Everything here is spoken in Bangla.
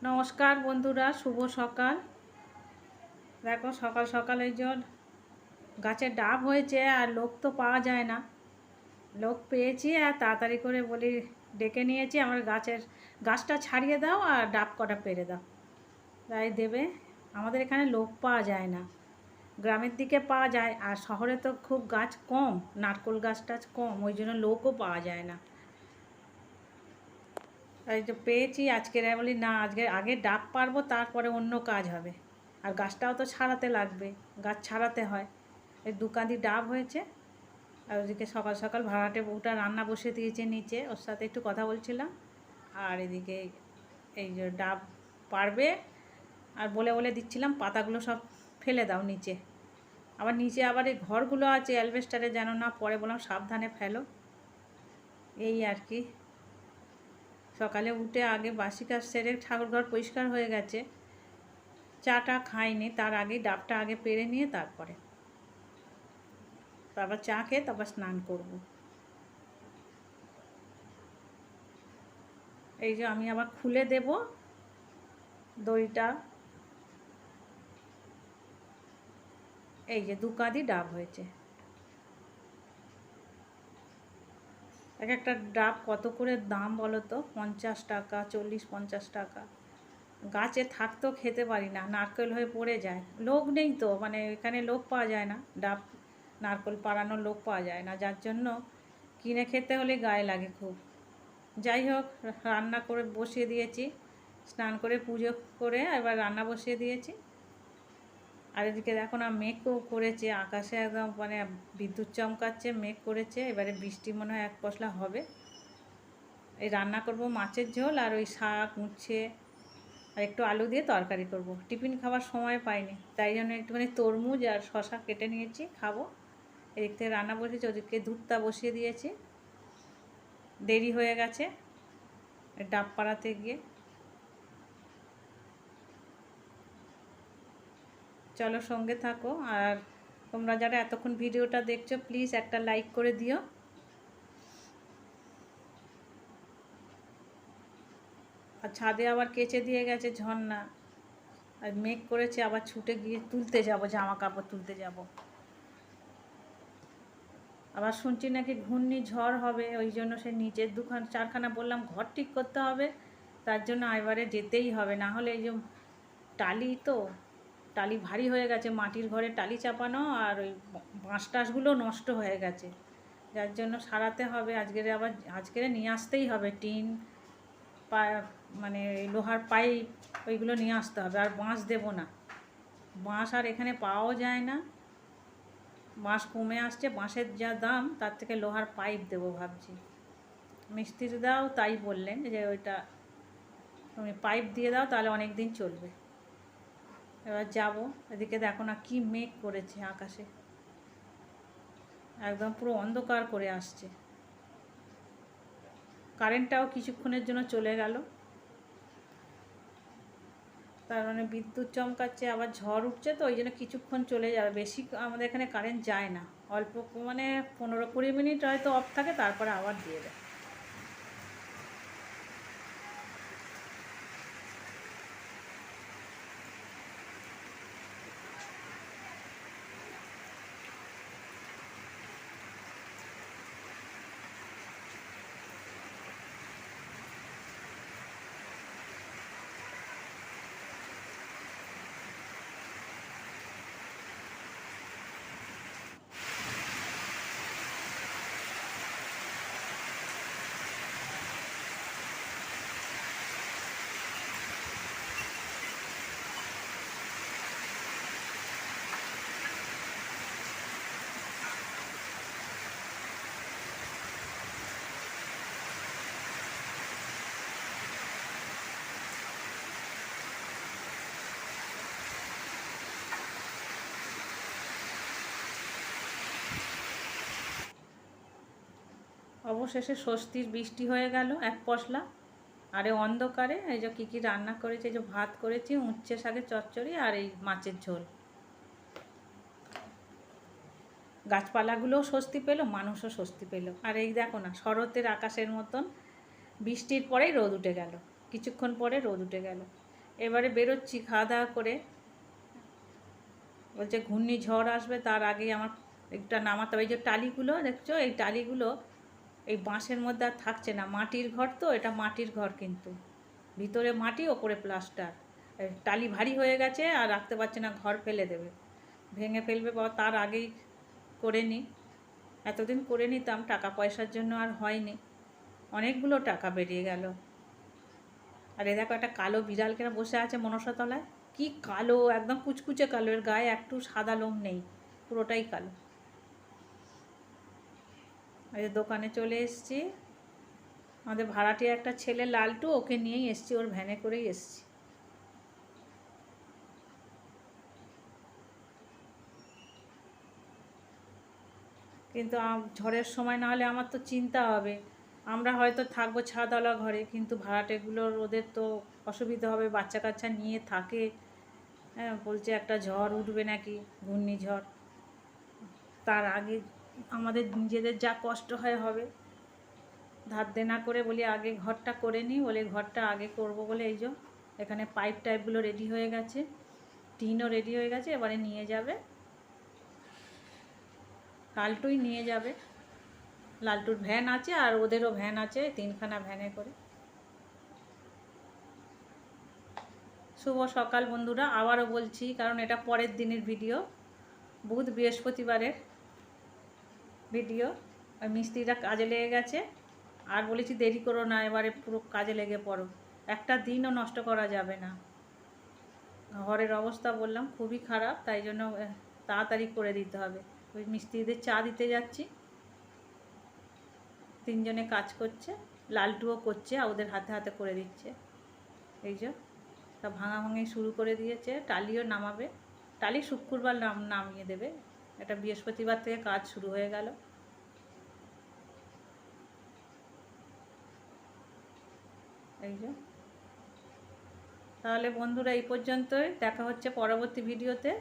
নমস্কার বন্ধুরা, শুভ সকাল। দেখো সকাল সকাল এই যে গাছের ডাব হয়েছে আর লোক তো পাওয়া যায় না। লোক পেয়েছি আর তাড়াতাড়ি করে বলি ডেকে নিয়েছি, আমার গাছটা ছাড়িয়ে দাও আর ডাব কটা পেরে দাও, তাই দেবে। আমাদের এখানে লোক পাওয়া যায় না, গ্রামের দিকে পাওয়া যায়, আর শহরে তো খুব গাছ কম, নারকেল গাছ টাছ কম, ওই জন্য লোকও পাওয়া যায় না। তাই তো পেয়েছি আজকে, বলি না আজকে আগে ডাব পারবো, তারপরে অন্য কাজ হবে। আর গাছটাও তো ছাড়াতে লাগবে, গাছ ছাড়াতে হয়। এই দুকাঁদি ডাব হয়েছে। আর ওদিকে সকাল সকাল ভাড়াটে বউটা রান্না বসিয়ে দিয়েছে নিচে, ওর সাথে একটু কথা বলছিলাম। আর এদিকে এই যে ডাব পারবে আর বলে বলে দিচ্ছিলাম পাতাগুলো সব ফেলে দাও নিচে। আবার নিচে আবার এই ঘরগুলো আছে অ্যালবেস্টারে, যেন না পরে, বললাম সাবধানে ফেলো। এই আর কি। সকালে উঠে আগে বাসি কাজ সেরে ঠাকুরঘর পরিষ্কার হয়ে গেছে, চাটা খাইনি, তার আগেই ডাবটা আগে পেরে নিয়ে তারপরে তারপর চা খেয়ে তারপর স্নান করব। এই যে আমি আবার খুলে দেব দড়িটা। এই যে দু কাঁদি ডাব হয়েছে। এক একটা ডাব কত করে দাম বলো তো? 50 টাকা, 40-50 টাকা। গাছে থাকতেও খেতে পারি না, নারকেল হয়ে পড়ে যায়। লোক নেই তো, মানে এখানে লোক পাওয়া যায় না, ডাব নারকেল পাড়ানোর লোক পাওয়া যায় না, যার জন্য কিনে খেতে হলে গায়ে লাগে খুব। যাই হোক, রান্না করে বসিয়ে দিয়েছি, স্নান করে পুজো করে এবার রান্না বসিয়ে দিয়েছি। আর এদিকে দেখো না, মেঘও করেছে, আকাশে একদম মানে বিদ্যুৎ চমকাচ্ছে, মেঘ করেছে, এবারে বৃষ্টি মনে হয় এক পশলা হবে। এই রান্না করব মাছের ঝোল, আর ওই শাক উচ্ছে আর একটু আলু দিয়ে তরকারি করব। টিফিন খাওয়ার সময় পাইনি, তাই জন্য একটুখানি তরমুজ আর শশা কেটে নিয়েছি, খাবো। এদিক থেকে রান্না বসিয়েছি, ওদিকে দুধটা বসিয়ে দিয়েছি। দেরি হয়ে গেছে ডাব পাড়াতে গিয়ে। চলো সঙ্গে থাকো, আর তোমরা যারা এতক্ষণ ভিডিওটা দেখছো প্লিজ একটা লাইক করে দিও। আর ছাদে আবার কেচে দিয়ে গেছে ঝর্ণা, আর মেঘ করেছে, আবার ছুটে গিয়ে তুলতে যাব, জামা কাপড় তুলতে যাব। আবার শুনছি নাকি ঘূর্ণি ঝড় হবে, ওই জন্য সে নিচের চারখানা বললাম ঘর ঠিক করতে হবে, তার জন্য এবারে যেতেই হবে, না হলে এই যে টালি তো, টালি ভারী হয়ে গেছে, মাটির ঘরে টালি চাপানো, আর ওই বাঁশ টাশগুলো নষ্ট হয়ে গেছে, যার জন্য সারাতে হবে। আজকের নিয়ে আসতেই হবে টিন, মানে লোহার পাইপ, ওইগুলো নিয়ে আসতে হবে। আর বাঁশ দেবো না, বাঁশ আর এখানে পাওয়াও যায় না, বাঁশ কমে আসছে, বাঁশের যা দাম তার থেকে লোহার পাইপ দেবো ভাবছি। মিস্ত্রিদাও তাই বললেন যে ওইটা তুমি পাইপ দিয়ে দাও, তাহলে অনেক দিন চলবে। এবার যাব। এদিকে দেখো না কি মেঘ করেছে আকাশে, একদম পুরো অন্ধকার করে আসছে। কারেন্টটাও কিছুক্ষণের জন্য চলে গেল, তার মানে বিদ্যুৎ চমকাচ্ছে, আবার ঝড় উঠছে, তো ওই জন্য কিছুক্ষণ চলে যাবে। বেশি আমাদের এখানে কারেন্ট যায় না, অল্প মানে 15-20 মিনিট হয়তো অফ থাকে, তারপরে আবার দিয়ে দেয়। অবশেষে স্বস্তির বৃষ্টি হয়ে গেল এক পশলা। আরে অন্ধকারে এই যে কী কী রান্না করেছি, এই যে ভাত করেছি, উচ্ছে শাকের চচ্চড়ি, আর এই মাছের ঝোল। গাছপালাগুলোও স্বস্তি পেল, মানুষও স্বস্তি পেল। আর এই দেখো না, শরতের আকাশের মতন বৃষ্টির পরেই রোদ উঠে গেল, কিছুক্ষণ পরে রোদ উঠে গেল। এবারে বেরোচ্ছি খাওয়া দাওয়া করে, বলছে ঘূর্ণিঝড় আসবে তার আগেই আমার একটা নামাতে হবে। এই যে টালিগুলো দেখছো, এই টালিগুলো এই বাঁশের মধ্যে আর থাকছে না, মাটির ঘর তো, এটা মাটির ঘর কিন্তু ভিতরে মাটি ওপরে প্লাস্টার, টালি ভারী হয়ে গেছে আর রাখতে পারছে না, ঘর ফেলে দেবে, ভেঙে ফেলবে, বা তার আগেই করে নিই। এতদিন করে নিতাম, টাকা পয়সার জন্য আর হয়নি, অনেকগুলো টাকা বেরিয়ে গেল। আর এ দেখো একটা কালো বিড়াল কেনা বসে আছে মনসা তলায়, কি কালো, একদম কুচকুচে কালো, এর গায়ে একটু সাদা লোম নেই, পুরোটাই কালো। এই দোকানে চলে এসেছি, আমাদের ভাড়াটিয়া একটা ছেলে লালটু, ওকে নিয়েই এসেছি, ওর ভ্যানে করেই এসেছি। কিন্তু ঝড়ের সময় না হলে আমার তো চিন্তা হবে, আমরা হয়তো থাকবো ছাদওয়ালা ঘরে, কিন্তু ভাড়াটেগুলোর ওদের তো অসুবিধা হবে, বাচ্চা কাচ্চা নিয়ে থাকে। হ্যাঁ, বলছে একটা ঝড় উঠবে নাকি, ঘূর্ণিঝড়, তার আগে আমাদের নিজেদের যা কষ্ট হয় হবে। ধার দেনা করে বলি আগে ঘরটা করে নিই, বলে ঘরটা আগে করব বলে এই যে এখানে পাইপ টাইপগুলো রেডি হয়ে গেছে, টিনও রেডি হয়ে গেছে, এবারে নিয়ে যাবে, লালটুই নিয়ে যাবে, লালটুর ভ্যান আছে আর ওদেরও ভ্যান আছে, 3খানা ভ্যানে করে। শুভ সকাল বন্ধুরা, আবারও বলছি, কারণ এটা পরের দিনের ভিডিও, বুধ বৃহস্পতিবারের ভিডিও। আর মিস্ত্রিরা কাজে লেগে গেছে, আর বলেছি দেরি করো না, এবারে পুরো কাজে লেগে পড়ো, একটা দিনও নষ্ট করা যাবে না। ঘরের অবস্থা বললাম খুবই খারাপ, তাই জন্য তাড়াতাড়ি করে দিতে হবে। ওই মিস্ত্রিদের চা দিতে যাচ্ছি, 3জনে কাজ করছে, লালটুও করছে, আর ওদের হাতে হাতে করে দিচ্ছে। এই যে তা ভাঙাভাঙি শুরু করে দিয়েছে, টালিও নামাবে, টালি শুক্রবার নামিয়ে দেবে, এটা বৃহস্পতিবার থেকে কাজ শুরু হয়ে গেল। এই যে, তাহলে বন্ধুরা এই পর্যন্তই, দেখা হচ্ছে পরবর্তী ভিডিওতে।